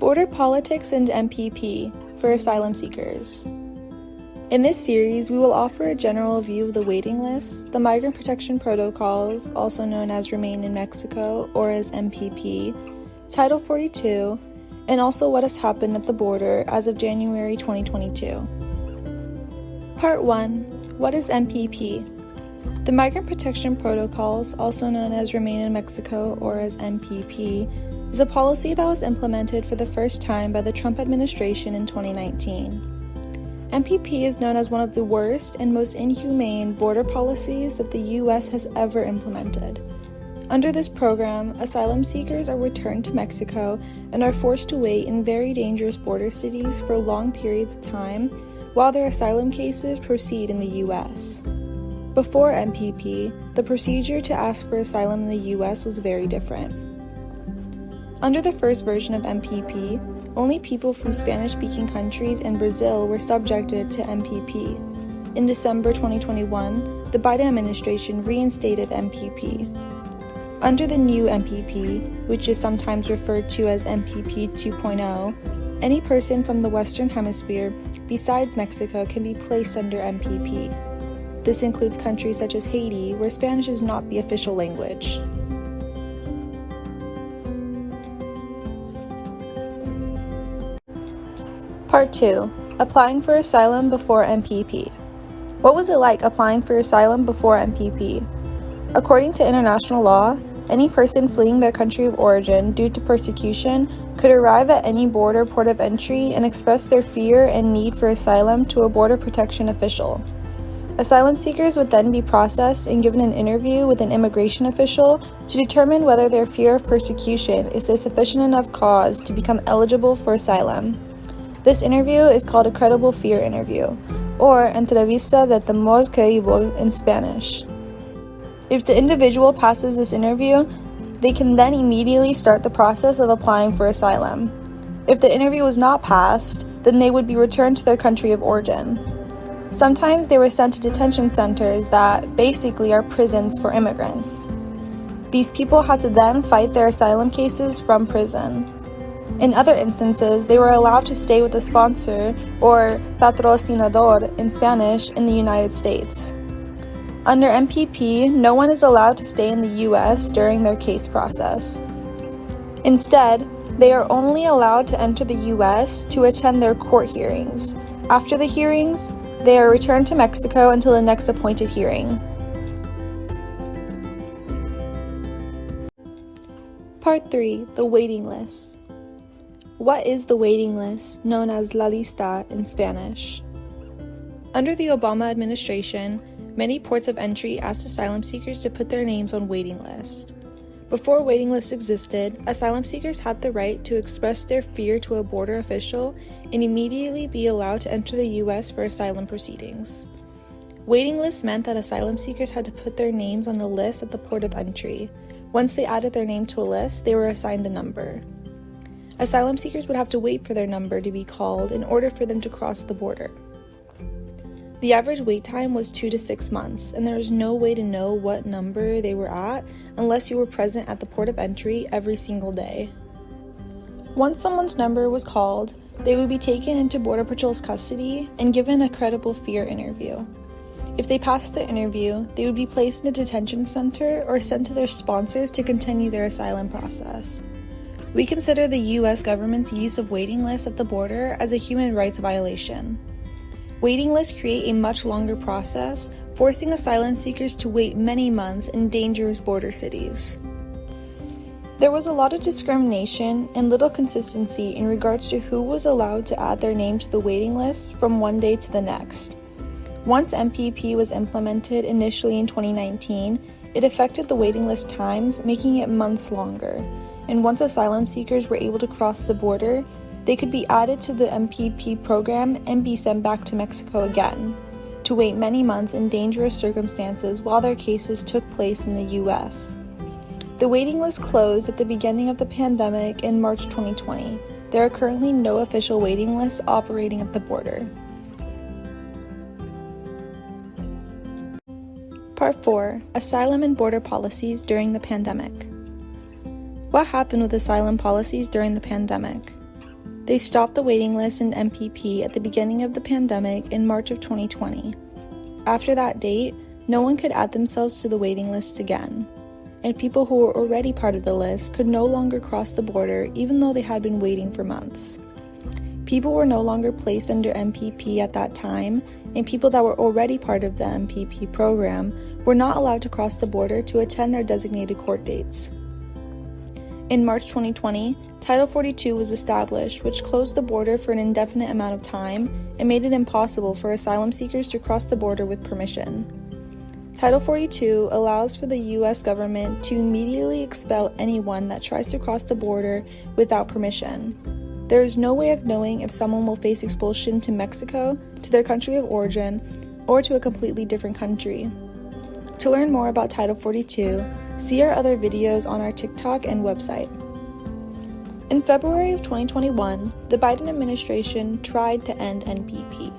Border Politics and MPP for asylum seekers. In this series, we will offer a general view of the waiting list, the Migrant Protection Protocols, also known as Remain in Mexico or as MPP, Title 42, and also what has happened at the border as of January 2022. Part 1. What is MPP? The Migrant Protection Protocols, also known as Remain in Mexico or as MPP, is a policy that was implemented for the first time by the Trump administration in 2019. MPP is known as one of the worst and most inhumane border policies that the U.S. has ever implemented. Under this program, asylum seekers are returned to Mexico and are forced to wait in very dangerous border cities for long periods of time while their asylum cases proceed in the U.S. Before MPP, the procedure to ask for asylum in the U.S. was very different. Under the first version of MPP, only people from Spanish-speaking countries and Brazil were subjected to MPP. In December 2021, the Biden administration reinstated MPP. Under the new MPP, which is sometimes referred to as MPP 2.0, any person from the Western Hemisphere besides Mexico can be placed under MPP. This includes countries such as Haiti, where Spanish is not the official language. Part 2. Applying for asylum before MPP. What was it like applying for asylum before MPP? According to international law, any person fleeing their country of origin due to persecution could arrive at any border port of entry and express their fear and need for asylum to a border protection official. Asylum seekers would then be processed and given an interview with an immigration official to determine whether their fear of persecution is a sufficient enough cause to become eligible for asylum. This interview is called a credible fear interview, or entrevista de temor creíble in Spanish. If the individual passes this interview, they can then immediately start the process of applying for asylum. If the interview was not passed, then they would be returned to their country of origin. Sometimes they were sent to detention centers that basically are prisons for immigrants. These people had to then fight their asylum cases from prison. In other instances, they were allowed to stay with a sponsor, or patrocinador in Spanish, in the United States. Under MPP, no one is allowed to stay in the U.S. during their case process. Instead, they are only allowed to enter the U.S. to attend their court hearings. After the hearings, they are returned to Mexico until the next appointed hearing. Part 3. The waiting list. What is the waiting list, known as la lista in Spanish? Under the Obama administration, many ports of entry asked asylum seekers to put their names on waiting lists. Before waiting lists existed, asylum seekers had the right to express their fear to a border official and immediately be allowed to enter the U.S. for asylum proceedings. Waiting lists meant that asylum seekers had to put their names on a list at the port of entry. Once they added their name to a list, they were assigned a number. Asylum seekers would have to wait for their number to be called in order for them to cross the border. The average wait time was 2 to 6 months, and there was no way to know what number they were at unless you were present at the port of entry every single day. Once someone's number was called, they would be taken into Border Patrol's custody and given a credible fear interview. If they passed the interview, they would be placed in a detention center or sent to their sponsors to continue their asylum process. We consider the U.S. government's use of waiting lists at the border as a human rights violation. Waiting lists create a much longer process, forcing asylum seekers to wait many months in dangerous border cities. There was a lot of discrimination and little consistency in regards to who was allowed to add their name to the waiting list from one day to the next. Once MPP was implemented initially in 2019, it affected the waiting list times, making it months longer. And once asylum seekers were able to cross the border, they could be added to the MPP program and be sent back to Mexico again, to wait many months in dangerous circumstances while their cases took place in the U.S. The waiting list closed at the beginning of the pandemic in March 2020. There are currently no official waiting lists operating at the border. Part 4. Asylum and border policies during the pandemic. What happened with asylum policies during the pandemic? They stopped the waiting list in MPP at the beginning of the pandemic in March of 2020. After that date, no one could add themselves to the waiting list again, and people who were already part of the list could no longer cross the border even though they had been waiting for months. People were no longer placed under MPP at that time, and people that were already part of the MPP program were not allowed to cross the border to attend their designated court dates. In March 2020, Title 42 was established, which closed the border for an indefinite amount of time and made it impossible for asylum seekers to cross the border with permission. Title 42 allows for the U.S. government to immediately expel anyone that tries to cross the border without permission. There is no way of knowing if someone will face expulsion to Mexico, to their country of origin, or to a completely different country. To learn more about Title 42, see our other videos on our TikTok and website. In February of 2021, the Biden administration tried to end MPP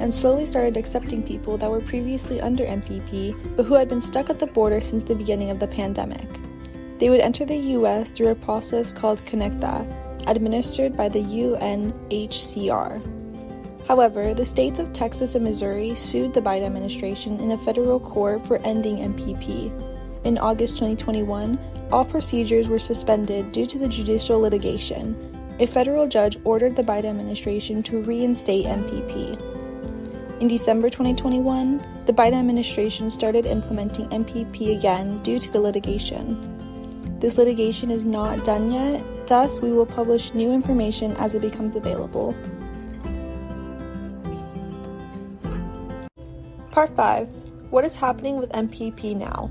and slowly started accepting people that were previously under MPP but who had been stuck at the border since the beginning of the pandemic. They would enter the U.S. through a process called Conecta, administered by the UNHCR. However, the states of Texas and Missouri sued the Biden administration in a federal court for ending MPP. In August 2021, all procedures were suspended due to the judicial litigation. A federal judge ordered the Biden administration to reinstate MPP. In December 2021, the Biden administration started implementing MPP again due to the litigation. This litigation is not done yet, thus we will publish new information as it becomes available. Part 5. What is happening with MPP now?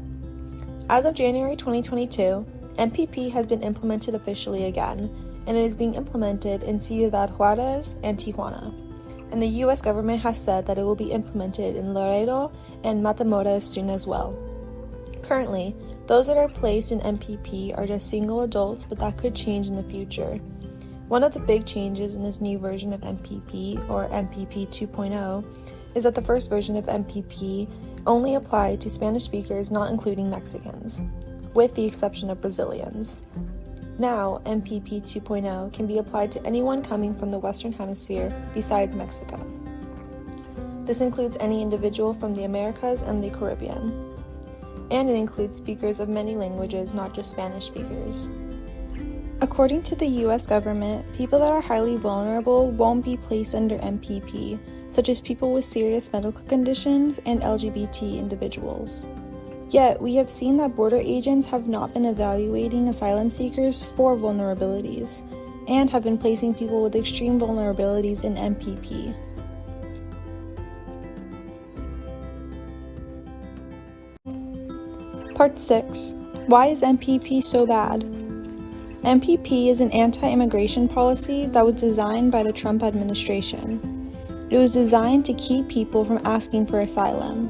As of January 2022, MPP has been implemented officially again, and it is being implemented in Ciudad Juarez and Tijuana. And the U.S. government has said that it will be implemented in Laredo and Matamoros soon as well. Currently, those that are placed in MPP are just single adults, but that could change in the future. One of the big changes in this new version of MPP, or MPP 2.0, is that the first version of MPP only applied to Spanish speakers not including Mexicans, with the exception of Brazilians. Now, MPP 2.0 can be applied to anyone coming from the Western Hemisphere besides Mexico. This includes any individual from the Americas and the Caribbean. And it includes speakers of many languages, not just Spanish speakers. According to the U.S. government, people that are highly vulnerable won't be placed under MPP, such as people with serious medical conditions and LGBT individuals. Yet, we have seen that border agents have not been evaluating asylum seekers for vulnerabilities, and have been placing people with extreme vulnerabilities in MPP. Part 6. Why is MPP so bad? MPP is an anti-immigration policy that was designed by the Trump administration. It was designed to keep people from asking for asylum.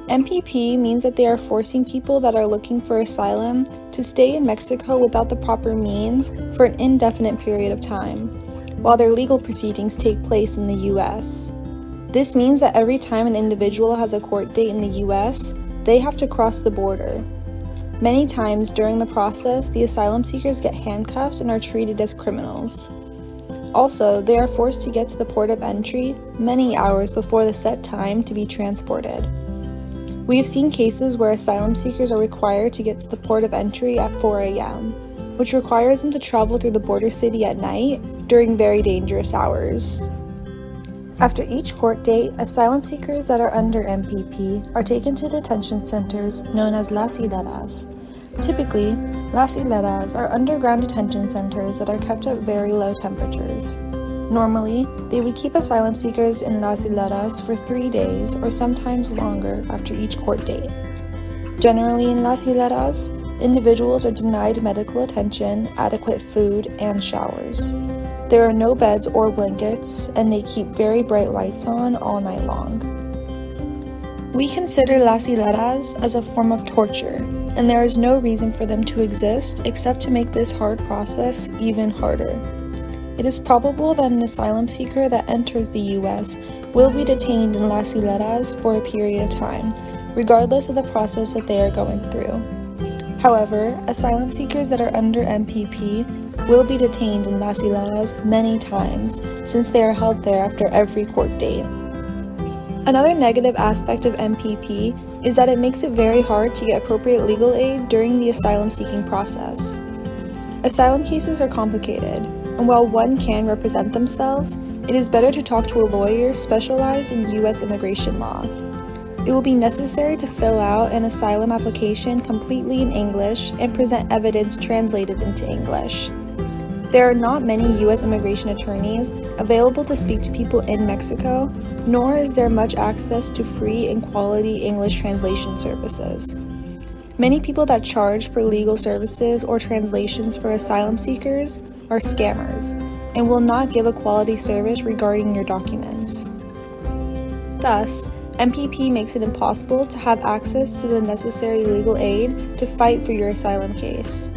MPP means that they are forcing people that are looking for asylum to stay in Mexico without the proper means for an indefinite period of time, while their legal proceedings take place in the U.S. This means that every time an individual has a court date in the U.S., they have to cross the border. Many times during the process, the asylum seekers get handcuffed and are treated as criminals. Also, they are forced to get to the port of entry many hours before the set time to be transported. We have seen cases where asylum seekers are required to get to the port of entry at 4 a.m., which requires them to travel through the border city at night during very dangerous hours. After each court date, asylum seekers that are under MPP are taken to detention centers known as las hileras. Typically, las hileras are underground detention centers that are kept at very low temperatures. Normally, they would keep asylum seekers in las hileras for 3 days or sometimes longer after each court date. Generally in las hileras, individuals are denied medical attention, adequate food, and showers. There are no beds or blankets, and they keep very bright lights on all night long. We consider las hileras as a form of torture, and there is no reason for them to exist except to make this hard process even harder. It is probable that an asylum seeker that enters the U.S. will be detained in las hileras for a period of time, regardless of the process that they are going through. However, asylum seekers that are under MPP will be detained in Las Hileras many times, since they are held there after every court date. Another negative aspect of MPP is that it makes it very hard to get appropriate legal aid during the asylum seeking process. Asylum cases are complicated, and while one can represent themselves, it is better to talk to a lawyer specialized in U.S. immigration law. It will be necessary to fill out an asylum application completely in English and present evidence translated into English. There are not many U.S. immigration attorneys available to speak to people in Mexico, nor is there much access to free and quality English translation services. Many people that charge for legal services or translations for asylum seekers are scammers and will not give a quality service regarding your documents. Thus, MPP makes it impossible to have access to the necessary legal aid to fight for your asylum case.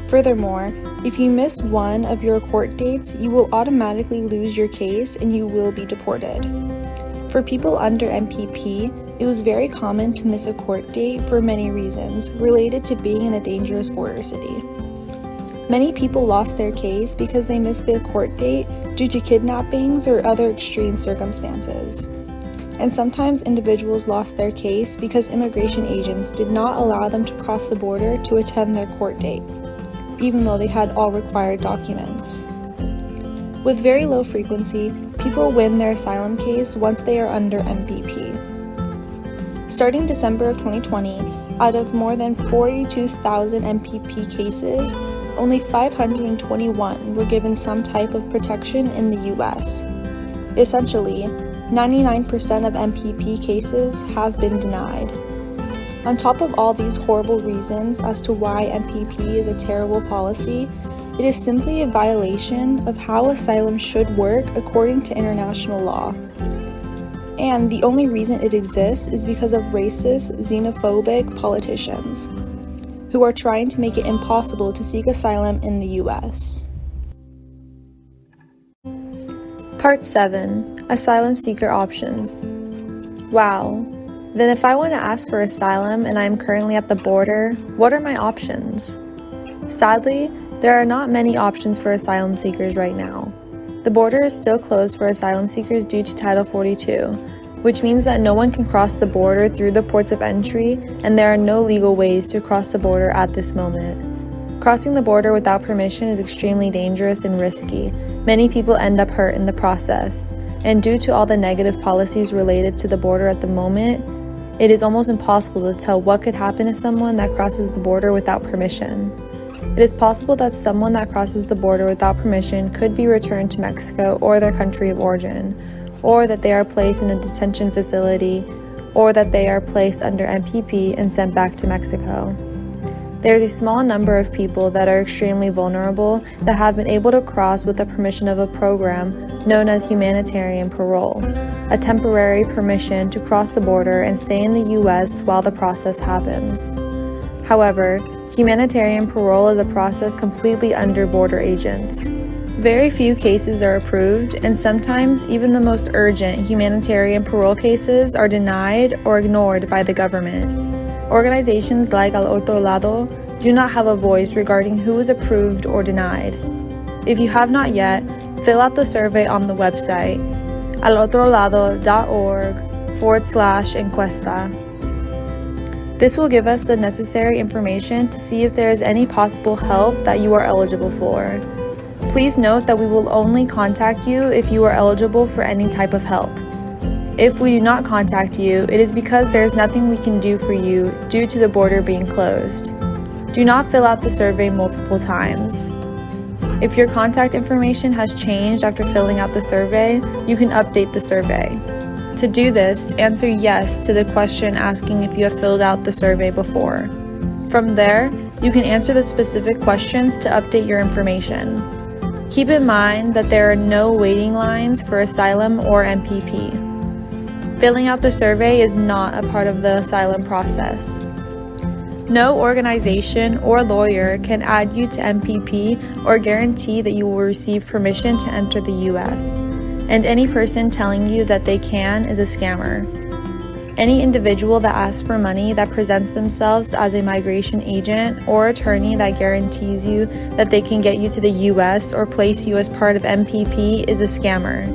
Furthermore, if you miss one of your court dates, you will automatically lose your case and you will be deported. For people under MPP, it was very common to miss a court date for many reasons related to being in a dangerous border city. Many people lost their case because they missed their court date due to kidnappings or other extreme circumstances. And sometimes individuals lost their case because immigration agents did not allow them to cross the border to attend their court date, even though they had all required documents. With very low frequency, people win their asylum case once they are under MPP. Starting December of 2020, out of more than 42,000 MPP cases, only 521 were given some type of protection in the US. Essentially, 99% of MPP cases have been denied. On top of all these horrible reasons as to why MPP is a terrible policy, it is simply a violation of how asylum should work according to international law. And the only reason it exists is because of racist, xenophobic politicians who are trying to make it impossible to seek asylum in the US. Part 7. Asylum Seeker Options. Wow. Then if I want to ask for asylum and I am currently at the border, what are my options? Sadly, there are not many options for asylum seekers right now. The border is still closed for asylum seekers due to Title 42, which means that no one can cross the border through the ports of entry, and there are no legal ways to cross the border at this moment. Crossing the border without permission is extremely dangerous and risky. Many people end up hurt in the process, and due to all the negative policies related to the border at the moment, it is almost impossible to tell what could happen to someone that crosses the border without permission. It is possible that someone that crosses the border without permission could be returned to Mexico or their country of origin, or that they are placed in a detention facility, or that they are placed under MPP and sent back to Mexico. There is a small number of people that are extremely vulnerable that have been able to cross with the permission of a program known as humanitarian parole, a temporary permission to cross the border and stay in the U.S. while the process happens. However, humanitarian parole is a process completely under border agents. Very few cases are approved, and sometimes even the most urgent humanitarian parole cases are denied or ignored by the government. Organizations like Al Otro Lado do not have a voice regarding who is approved or denied. If you have not yet, fill out the survey on the website alotrolado.org/encuesta. This will give us the necessary information to see if there is any possible help that you are eligible for. Please note that we will only contact you if you are eligible for any type of help. If we do not contact you, it is because there is nothing we can do for you due to the border being closed. Do not fill out the survey multiple times. If your contact information has changed after filling out the survey, you can update the survey. To do this, answer yes to the question asking if you have filled out the survey before. From there, you can answer the specific questions to update your information. Keep in mind that there are no waiting lines for asylum or MPP. Filling out the survey is not a part of the asylum process. No organization or lawyer can add you to MPP or guarantee that you will receive permission to enter the US, and any person telling you that they can is a scammer. Any individual that asks for money that presents themselves as a migration agent or attorney that guarantees you that they can get you to the U.S. or place you as part of MPP is a scammer.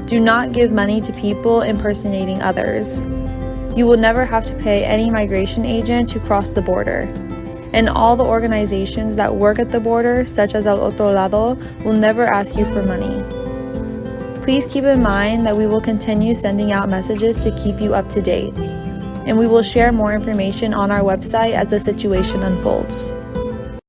Do not give money to people impersonating others. You will never have to pay any migration agent to cross the border. And all the organizations that work at the border, such as Al Otro Lado, will never ask you for money. Please keep in mind that we will continue sending out messages to keep you up to date, and we will share more information on our website as the situation unfolds.